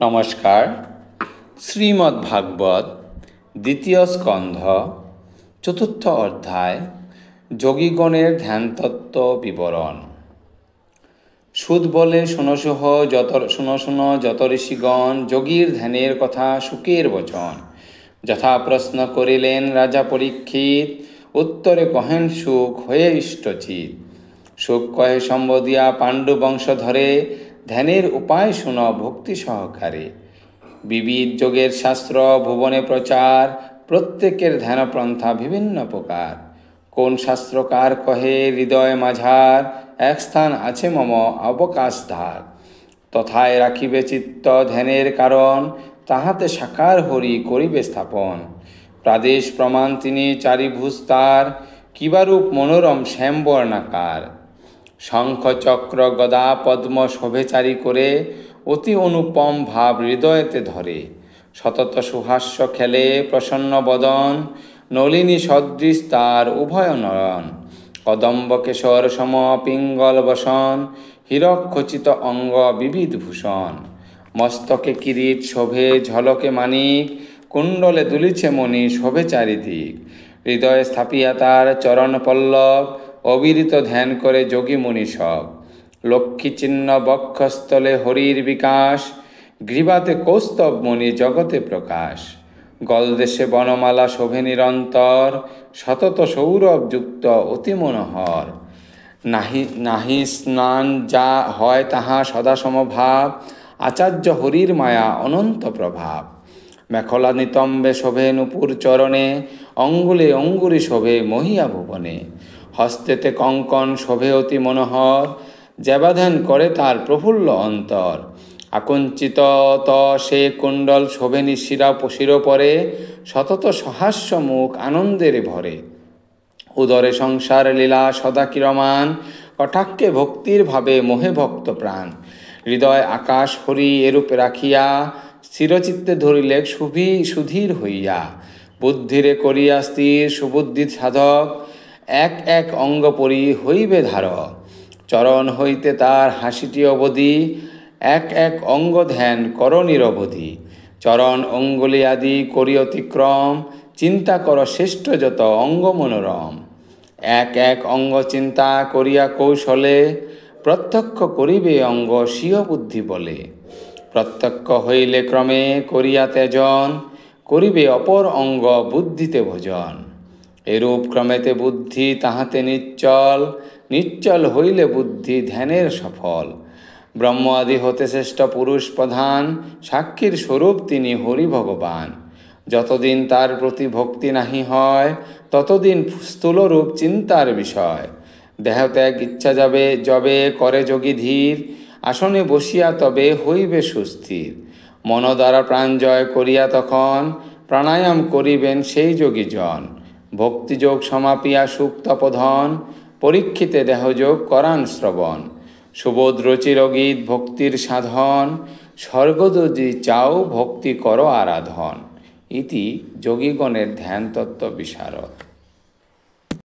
নমস্কার। শ্রীমদ্ ভাগবত দ্বিতীয় স্কন্ধ চতুর্থ অধ্যায় যোগীগণের ধ্যানতত্ত্ব বিবরণ। সুত বলে শোনো যত ঋষিগণ যোগীর ধ্যানের কথা সুখের বচন। যথা প্রশ্ন করিলেন রাজা পরীক্ষিত, উত্তরে কহেন সুখ হয়ে ইষ্টচিত। সুখ কহে সম্বোধিয়া পাণ্ডু বংশ ধরে, ধ্যানের উপায় শুন ভক্তি সহকারে। বিবিধ যোগের শাস্ত্র ভুবনে প্রচার, প্রত্যেকের ধ্যানপন্থা বিভিন্ন প্রকার। কোন শাস্ত্রকার কহে হৃদয় মাঝার, এক স্থান আছে মম অবকাশ ধার। তথায় রাখিবে চিত্ত ধ্যানের কারণ, তাহাতে সাকার হরি করিবে স্থাপন। প্রাদেশ প্রমাণ তিনি চারিভুজ তার, কিবারূপ মনোরম শ্যামবর্ণাকার। শঙ্খ চক্র গদা পদ্ম শোভেচারী করে, অতি অনুপম ভাব হৃদয়েতে ধরে। সতত সুহাস্য খেলে প্রসন্ন বদন, নলিনী সদৃশ তার উভয় নয়ন। কদম্ব কেশর সম পিঙ্গল বসন, হীরক খচিত অঙ্গ বিবিধ ভূষণ। মস্তকে কিরীট শোভে ঝলকে মানিক, কুণ্ডলে দুলিছে মণি শোভে চারিদিক। হৃদয়ে স্থাপিয়া তার চরণ পল্লব, অবিরিত ধ্যান করে যোগী মুনি সব। লক্ষ্মী চিহ্ন বক্ষস্থলে হরির বিকাশ, গ্রীবাতে কৌস্তব মণি জগতে প্রকাশ। গলদেশে বনমালা শোভে নিরন্তর, সতত সৌরভ যুক্ত অতি মনোহর। নাহি স্নান যা হয় তাহা সদা সমভাব, আচার্য হরির মায়া অনন্ত প্রভাব। মেখলা নিতম্বে শোভে নূপুর চরণে, অঙ্গুলে অঙ্গুরি শোভে মহিয়া ভুবনে। হস্তেতে কঙ্কণ শোভে অতি মনোহর, যেবাধ্যান করে তার প্রফুল্ল অন্তর। আকুঞ্চিত সে কুণ্ডল শোভেনি শিরোপরে, সতত সহাস্য মুখ আনন্দের ভরে। উদরে সংসার লীলা সদা কিরমান, কটাক্ষে ভক্তির ভাবে মোহে ভক্ত প্রাণ। হৃদয় আকাশ হরি এরূপে রাখিয়া, স্থিরচিত্তে ধরিলে সুধীর হইয়া। বুদ্ধিরে করিয়া স্থির সুবুদ্ধি সাধক, এক এক অঙ্গ পরি হইবে ধারক। চরণ হইতে তার হাসিটি অবধি, এক এক অঙ্গ ধ্যান কর নিরবধি। চরণ অঙ্গুলি আদি করি অতিক্রম, চিন্তা কর শ্রেষ্ঠ যত অঙ্গ মনোরম। এক এক অঙ্গ চিন্তা করিয়া কৌশলে, প্রত্যক্ষ করিবে অঙ্গ স্বীয় বুদ্ধি বলে। প্রত্যক্ষ হইলে ক্রমে করিয়া তেজন, করিবে অপর অঙ্গ বুদ্ধিতে ভোজন। এরূপ ক্রমেতে বুদ্ধি তাহাতে নিশ্চল, নিশ্চল হইলে বুদ্ধি ধ্যানের সফল। ব্রহ্ম আদি হতে শ্রেষ্ঠ পুরুষ প্রধান, সাক্ষীর স্বরূপ তিনি হরি ভগবান। যতদিন তার প্রতি ভক্তি নাহি হয়, ততদিন স্থূলরূপ চিন্তার বিষয়। দেহত্যাগ ইচ্ছা যবে করে যোগী ধীর, আসনে বসিয়া তবে হইবে সুস্থির। মন দ্বারা প্রাণ জয় করিয়া তখন, প্রাণায়াম করিবেন সেই যোগী জন। ভক্তিযোগ সমাপিয়া সুক্তপধন, পরীক্ষিতে দেহযোগ করান শ্রবণ। সুবোধ রচির গীত ভক্তির সাধন, স্বর্গদজি চাও ভক্তি কর আরাধন। ইতি যোগীগণের ধ্যানতত্ত্ব বিশারদ।